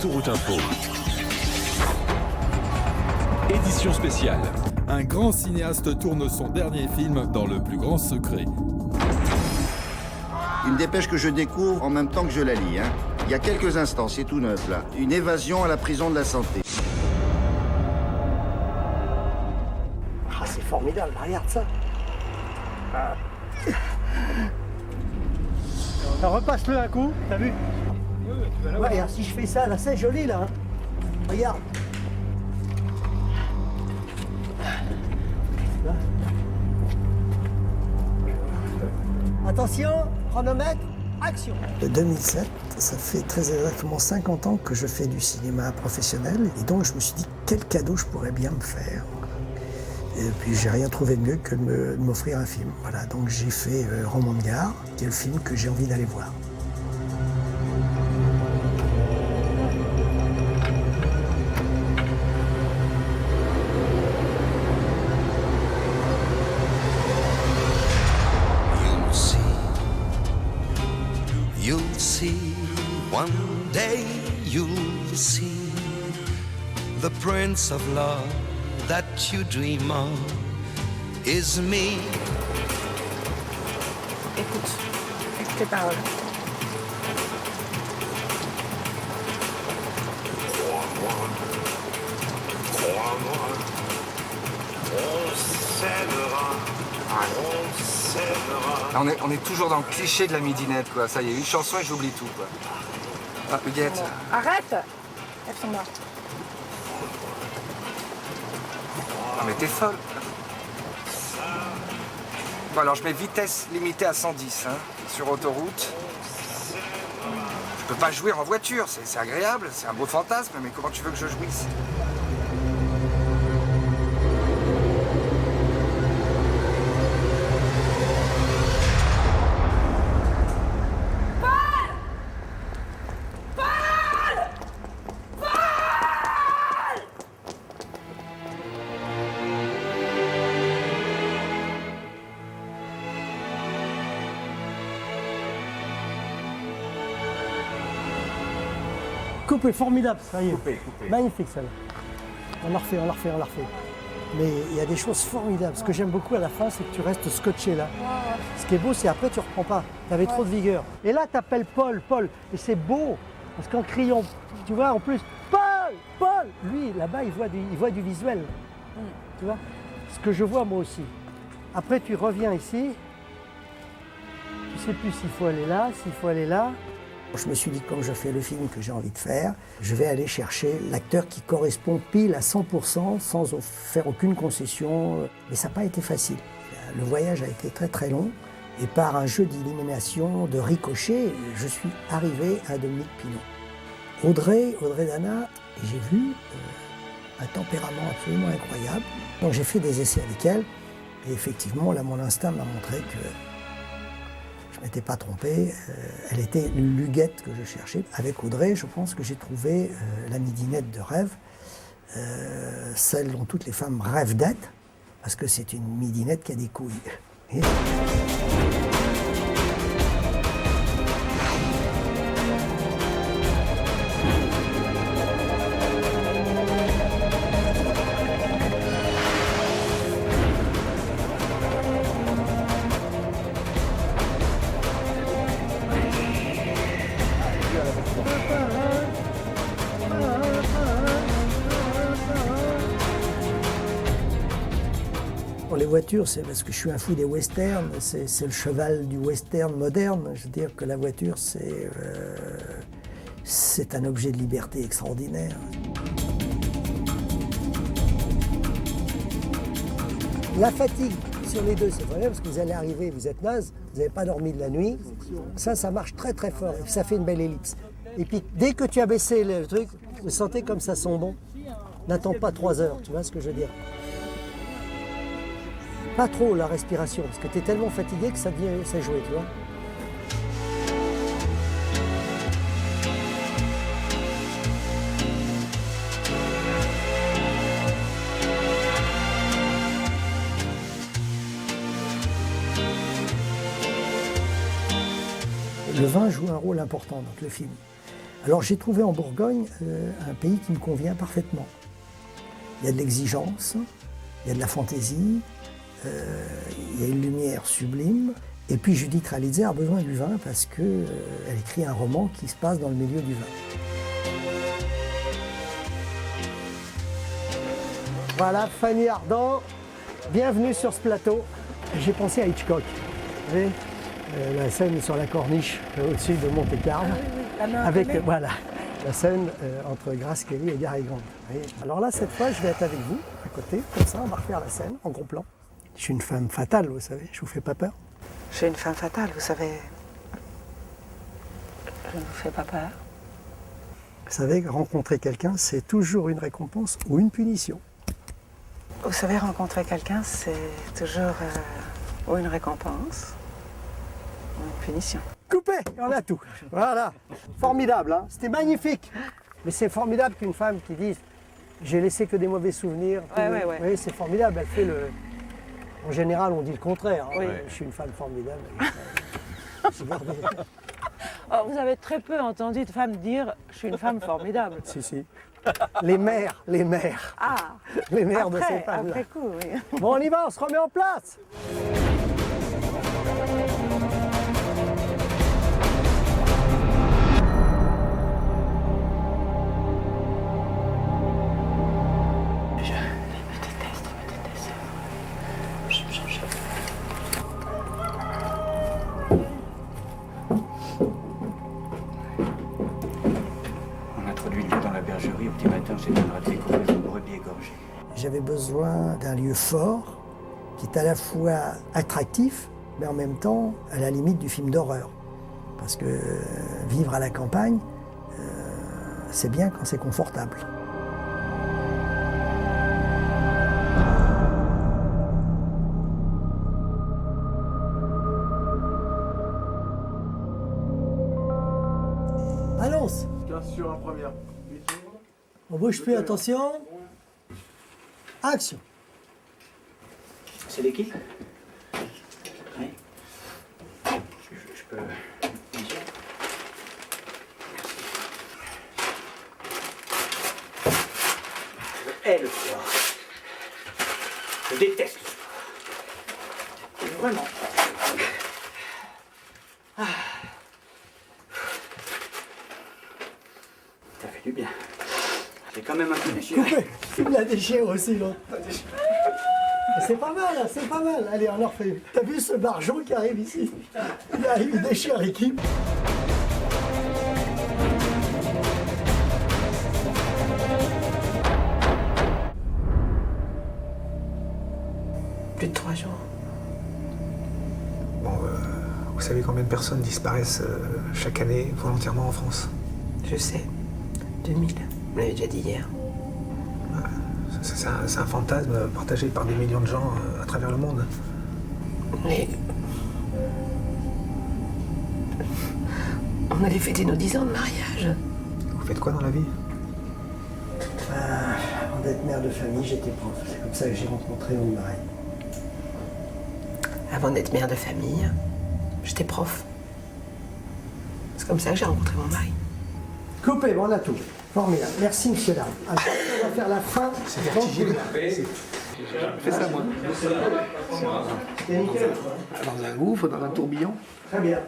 Autoroute Info. Édition spéciale. Un grand cinéaste tourne son dernier film dans le plus grand secret. Une dépêche que je découvre en même temps que je la lis. Il y a quelques instants, c'est tout neuf là. Une évasion à la prison de la santé. Ah, c'est formidable, regarde ça. Repasse-le un coup, t'as vu? Ouais, regarde, si je fais ça, là, c'est joli, là. Regarde. Là. Attention, chronomètre, action. De 2007, ça fait très exactement 50 ans que je fais du cinéma professionnel. Et donc, je me suis dit, quel cadeau je pourrais bien me faire. Et puis, j'ai rien trouvé de mieux que de m'offrir un film. Voilà, donc j'ai fait Roman de Gare, qui est le film que j'ai envie d'aller voir. You'll see, one day you'll see the prince of love that you dream of is me. Écoute tes paroles. Crois-moi, on s'aimera, on s'aimera. On est toujours dans le cliché de la midinette, quoi. Ça y est, une chanson et j'oublie tout, quoi. Ah, Huguette. Arrête! Elles sont mortes. Ah, mais t'es folle. Bon, alors je mets vitesse limitée à 110, sur autoroute. Je peux pas jouir en voiture, c'est agréable, c'est un beau fantasme, mais comment tu veux que je jouisse? Coupé, formidable, sérieux. Coupé. Magnifique, ça. On la refait. Mais il y a des choses formidables. Ce que j'aime beaucoup à la fin, c'est que tu restes scotché là. Ce qui est beau, c'est après tu reprends pas. Tu avais trop de vigueur. Et là, tu appelles Paul. Et c'est beau. Parce qu'en criant, tu vois, en plus, Paul, lui, là-bas, il voit du visuel. Tu vois? Ce que je vois moi aussi. Après, tu reviens ici. Tu sais plus s'il faut aller là, s'il faut aller là. Je me suis dit, comme je fais le film que j'ai envie de faire, je vais aller chercher l'acteur qui correspond pile à 100% sans faire aucune concession. Mais ça n'a pas été facile. Le voyage a été très très long. Et par un jeu d'élimination, de ricochet, je suis arrivé à Dominique Pineau. Audrey Dana, j'ai vu un tempérament absolument incroyable. Donc j'ai fait des essais avec elle. Et effectivement, là, mon instinct m'a montré que je ne m'étais pas trompé, elle était l'Huguette que je cherchais. Avec Audrey, je pense que j'ai trouvé la midinette de rêve, celle dont toutes les femmes rêvent d'être, parce que c'est une midinette qui a des couilles. Pour les voitures, c'est parce que je suis un fou des westerns, c'est le cheval du western moderne. Je veux dire que la voiture, c'est un objet de liberté extraordinaire. La fatigue sur les deux, c'est vrai, parce que vous allez arriver, vous êtes naze, vous n'avez pas dormi de la nuit. Ça marche très très fort, et puis ça fait une belle ellipse. Et puis dès que tu as baissé le truc, vous sentez comme ça sent bon. N'attends pas 3 heures, tu vois ce que je veux dire? Pas trop la respiration, parce que tu es tellement fatigué que ça jouait, tu vois. Le vin joue un rôle important dans le film. Alors j'ai trouvé en Bourgogne un pays qui me convient parfaitement. Il y a de l'exigence, il y a de la fantaisie, il y a une lumière sublime. Et puis Judith Ralizet a besoin du vin parce qu'elle écrit un roman qui se passe dans le milieu du vin. Voilà, Fanny Ardant, bienvenue sur ce plateau. J'ai pensé à Hitchcock. Vous voyez, la scène sur la corniche au-dessus de Monte-Carlo. La main Avec, imprimée. voilà, la scène entre Grace Kelly et Gary Grant. Vous voyez. Alors là, cette fois, je vais être avec vous, à côté, comme ça, on va refaire la scène en gros plan. Je suis une femme fatale, vous savez, je vous fais pas peur. Je suis une femme fatale, vous savez. Je ne vous fais pas peur. Vous savez, rencontrer quelqu'un, c'est toujours une récompense ou une punition. Vous savez, rencontrer quelqu'un, c'est toujours ou une récompense ou une punition. Coupé, on a tout. Voilà. Formidable, hein. C'était magnifique. Mais c'est formidable qu'une femme qui dise j'ai laissé que des mauvais souvenirs. Ouais. Vous voyez, c'est formidable. Elle fait le. En général, on dit le contraire. Hein. Oui. Je suis une femme formidable. J'ai gardé. Oh, vous avez très peu entendu de femmes dire je suis une femme formidable. Si. Les mères. Ah, Les mères de ces femmes-là. après coup, oui. Bon, on y va, on se remet en place. On introduit le lieu dans la bergerie. Au petit matin, c'est un raté couvert de brebis égorgées. J'avais besoin d'un lieu fort, qui est à la fois attractif, mais en même temps à la limite du film d'horreur. Parce que vivre à la campagne, c'est bien quand c'est confortable. Allons. 15 sur un premier. On bouge plus, attention. Action. C'est l'équipe? Oui. Je peux... Bien sûr. Je hais le sport. Je déteste le sport. Vraiment. Ça fait du bien. J'ai quand même un peu déchiré. Coupé. Il la déchire aussi, l'autre. C'est pas mal, hein, c'est pas mal. Allez, on en refait une. T'as vu ce barjon qui arrive ici? Il arrive, il déchire l'équipe. Plus de 3 jours. Bon, vous savez combien de personnes disparaissent chaque année volontairement en France? Je sais. 2000. Vous l'avez déjà dit hier. C'est un fantasme partagé par des millions de gens à travers le monde. Mais... On allait fêter nos 10 ans de mariage. Vous faites quoi dans la vie? Avant d'être mère de famille, j'étais prof. C'est comme ça que j'ai rencontré mon mari. Avant d'être mère de famille, j'étais prof. C'est comme ça que j'ai rencontré mon mari. Coupé, bon, on a tout. Formidable. Merci, monsieur Larme. Alors, on va faire la fin. C'est vertigineux. Fais ça, moi. C'est nickel. Dans un gouffre, dans un tourbillon. Très bien.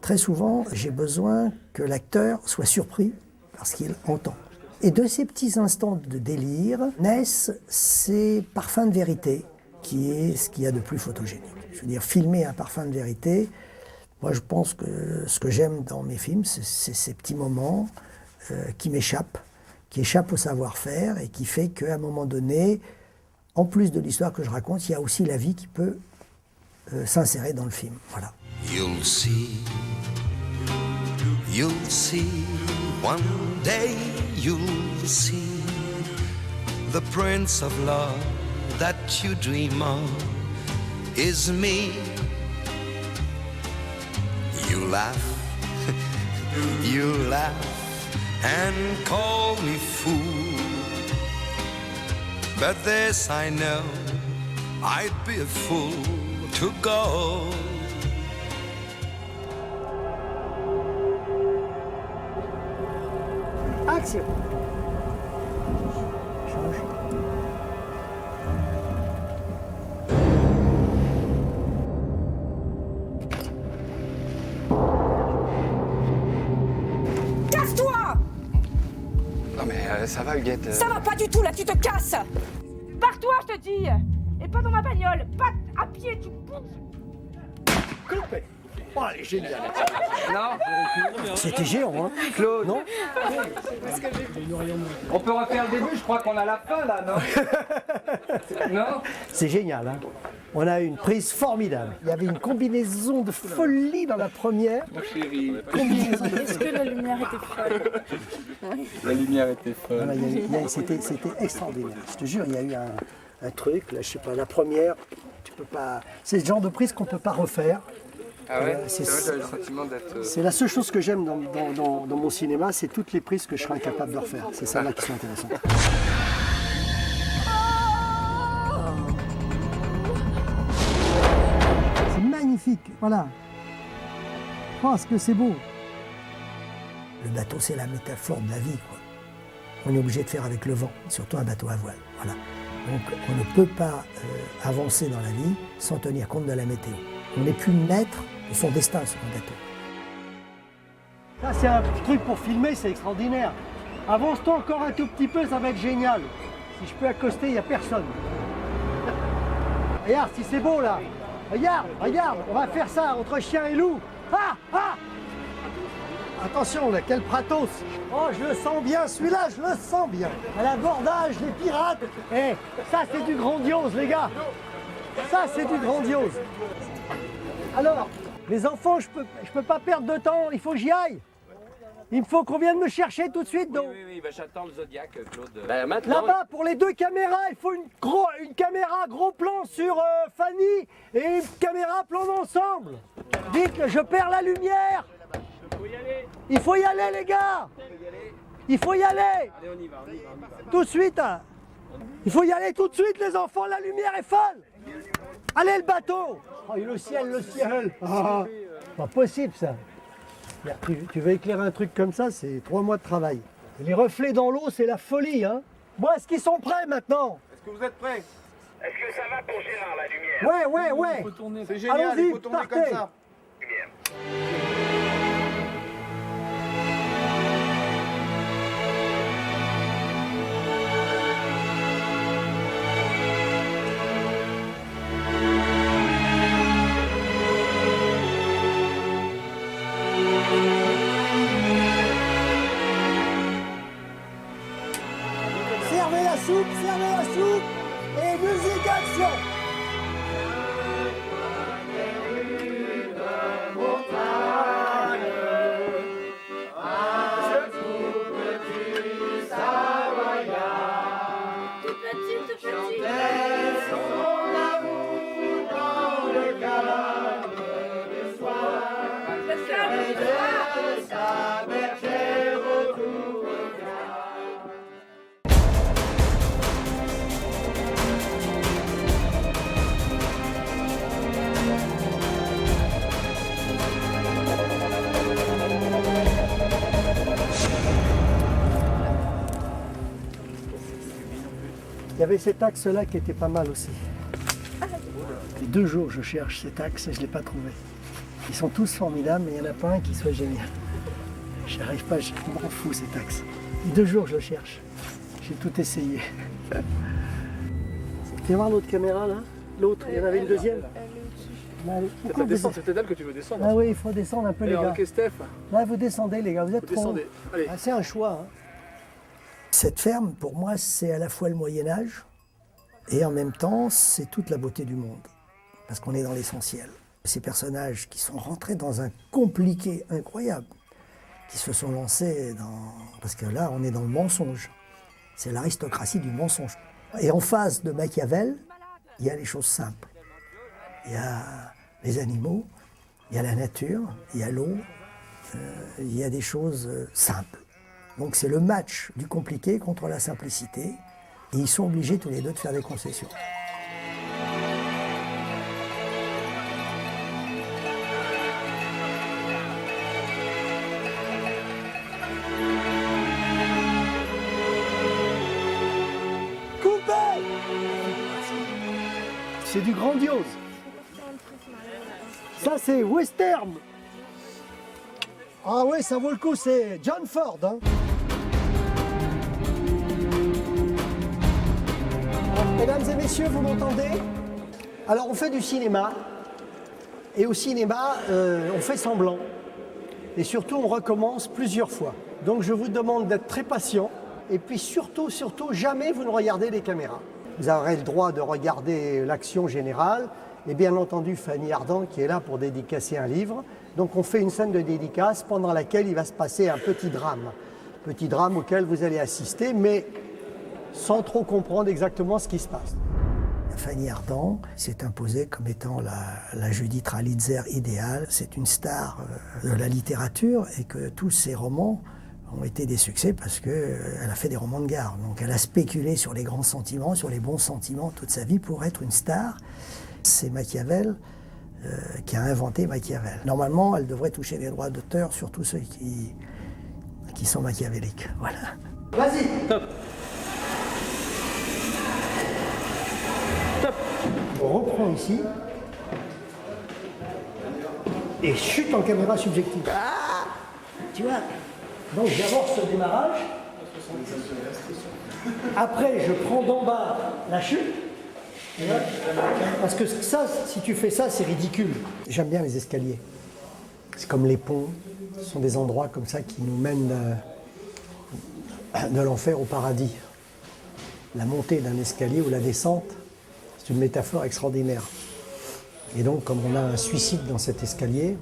Très souvent, j'ai besoin que l'acteur soit surpris par ce qu'il entend. Et de ces petits instants de délire naissent ces parfums de vérité, qui est ce qu'il y a de plus photogénique. Je veux dire, filmer un parfum de vérité, moi je pense que ce que j'aime dans mes films, c'est ces petits moments qui m'échappent, qui échappent au savoir-faire et qui fait qu'à un moment donné, en plus de l'histoire que je raconte, il y a aussi la vie qui peut s'insérer dans le film. Voilà. You'll see, one day you'll see the prince of love that you dream of is me. You laugh, you laugh and call me fool, but this I know, I'd be a fool to go. Action. Change. Casse-toi! Non mais ça va Huguette. Ça va pas du tout là, tu te casses! Pars-toi, je te dis! Et pas dans ma bagnole, pas à pied, tu Coupé. Oh, elle est géniale. Non. C'était géant, hein? Claude. Non? On peut refaire le début, je crois qu'on a la fin là, non? Non? C'est génial, hein? On a une prise formidable. Il y avait une combinaison de folie dans la première. Mon chéri. Combinaison de Est-ce que la lumière était folle? La lumière était folle. Voilà, c'était extraordinaire. Je te jure, il y a eu un truc, là, je sais pas, la première, tu peux pas. C'est le genre de prise qu'on peut pas refaire. Ah ouais? C'est C'est vrai, j'avais le sentiment d'être. c'est la seule chose que j'aime dans mon cinéma, c'est toutes les prises que je serais incapable de refaire. C'est ça là qui sont intéressantes. C'est magnifique, voilà. Oh, ce que c'est beau. Le bateau, c'est la métaphore de la vie, quoi. On est obligé de faire avec le vent, surtout un bateau à voile. Voilà. Donc on ne peut pas avancer dans la vie sans tenir compte de la météo. On n'est plus maître de son destin sur un bateau. Ça, c'est un truc pour filmer, c'est extraordinaire. Avance-toi encore un tout petit peu, ça va être génial. Si je peux accoster, il n'y a personne. Regarde, si c'est beau là. Regarde, regarde, on va faire ça entre chien et loup. Ah, ah! Attention, là, quel pratos. Oh, je le sens bien, celui-là, je le sens bien. À l'abordage, les pirates. Eh, ça, c'est du grandiose, les gars. Ça, c'est du grandiose. Alors, les enfants, je peux pas perdre de temps, il faut que j'y aille. Il me faut qu'on vienne me chercher tout de suite. Donc. Oui, bah, j'attends le Zodiac, Claude. Là-bas, pour les deux caméras, il faut une caméra gros plan sur Fanny et une caméra plan d'ensemble. Dites, je perds la lumière. Il faut y aller, les gars. Il faut y aller. Allez, on y va. Tout de suite. Hein. Il faut y aller tout de suite, les enfants, la lumière est folle. Allez, le bateau. Oh, le ciel, le ciel. Ah, pas possible, ça. Tu veux éclairer un truc comme ça, c'est 3 mois de travail. Les reflets dans l'eau, c'est la folie, hein. Bon, est-ce qu'ils sont prêts maintenant? Est-ce que vous êtes prêts? Est-ce que ça va pour Gérard, la lumière? Ouais. C'est génial, allons-y, il faut tourner partez. comme ça. Servez la soupe et musique action. Il y avait cet axe-là qui était pas mal aussi. Et 2 jours je cherche cet axe et je ne l'ai pas trouvé. Ils sont tous formidables, mais il n'y en a pas un qui soit génial. Je n'arrive pas, je m'en fous cet axe. Et 2 jours je le cherche. J'ai tout essayé. Viens voir l'autre caméra là. L'autre, il y en avait une deuxième. C'est peut-être elle que tu veux descendre. Ah oui, il faut descendre un peu, les gars. Ok, Steph. Là, vous descendez, les gars, vous êtes trop. Descendez. Allez. Ah, c'est un choix. Hein. Cette ferme, pour moi, c'est à la fois le Moyen-Âge et en même temps, c'est toute la beauté du monde. Parce qu'on est dans l'essentiel. Ces personnages qui sont rentrés dans un compliqué incroyable, qui se sont lancés dans. Parce que là, on est dans le mensonge. C'est l'aristocratie du mensonge. Et en face de Machiavel, il y a les choses simples. Il y a les animaux, il y a la nature, il y a l'eau, il y a des choses simples. Donc c'est le match du compliqué contre la simplicité. Et ils sont obligés tous les deux de faire des concessions. c'est du grandiose. Ça, c'est western. Ah ouais, ça vaut le coup, c'est John Ford. Hein. Mesdames et messieurs, vous m'entendez? Alors, on fait du cinéma. Et au cinéma, on fait semblant. Et surtout, on recommence plusieurs fois. Donc, je vous demande d'être très patient. Et puis surtout, jamais vous ne regardez les caméras. Vous aurez le droit de regarder l'action générale. Et bien entendu, Fanny Ardant qui est là pour dédicacer un livre. Donc, on fait une scène de dédicace pendant laquelle il va se passer un petit drame. Petit drame auquel vous allez assister, mais sans trop comprendre exactement ce qui se passe. Fanny Ardant s'est imposée comme étant la Judith Ralitzer idéale. C'est une star de la littérature et que tous ses romans ont été des succès parce qu'elle a fait des romans de gare. Donc elle a spéculé sur les grands sentiments, sur les bons sentiments toute sa vie pour être une star. C'est Machiavel qui a inventé Machiavel. Normalement, elle devrait toucher les droits d'auteur sur tous ceux qui sont machiavéliques. Voilà. Vas-y. Top. On reprend ici et chute en caméra subjective. Ah, tu vois. Donc j'amorce ce démarrage. Après, je prends d'en bas la chute. Parce que ça, si tu fais ça, c'est ridicule. J'aime bien les escaliers. C'est comme les ponts. Ce sont des endroits comme ça qui nous mènent de l'enfer au paradis. La montée d'un escalier ou la descente, c'est une métaphore extraordinaire. Et donc, comme on a un suicide dans cet escalier,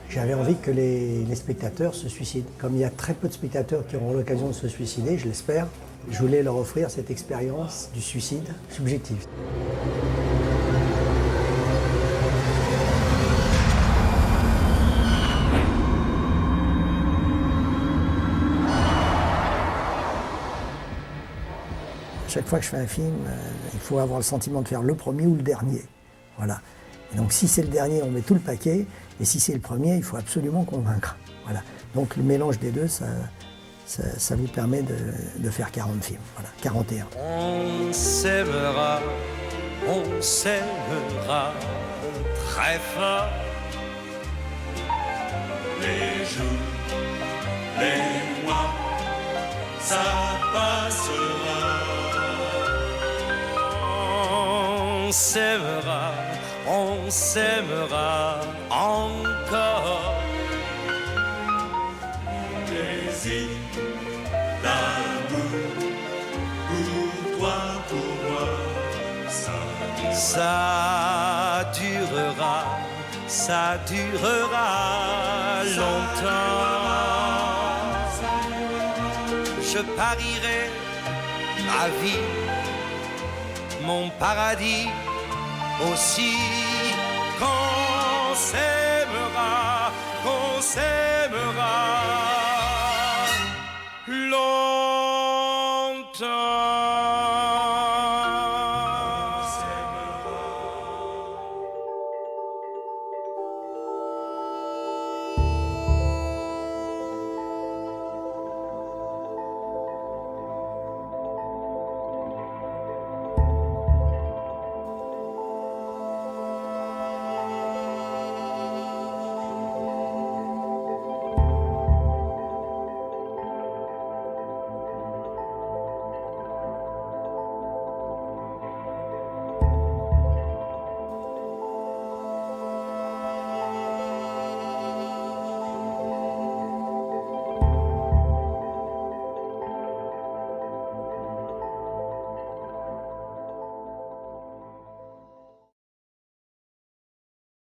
j'avais envie que les spectateurs se suicident. Comme il y a très peu de spectateurs qui auront l'occasion de se suicider, je l'espère, je voulais leur offrir cette expérience du suicide subjectif. Chaque fois que je fais un film, il faut avoir le sentiment de faire le premier ou le dernier. Voilà. Et donc si c'est le dernier, on met tout le paquet, et si c'est le premier, il faut absolument convaincre. Voilà. Donc le mélange des deux, ça vous permet de faire 40 films. Voilà, 41. On s'aimera très fort. Les jours, les mois, ça passera. On s'aimera encore. Plaisir, l'amour, pour toi, pour moi, ça durera longtemps. Je parierai ma vie, mon paradis aussi, qu'on s'aime.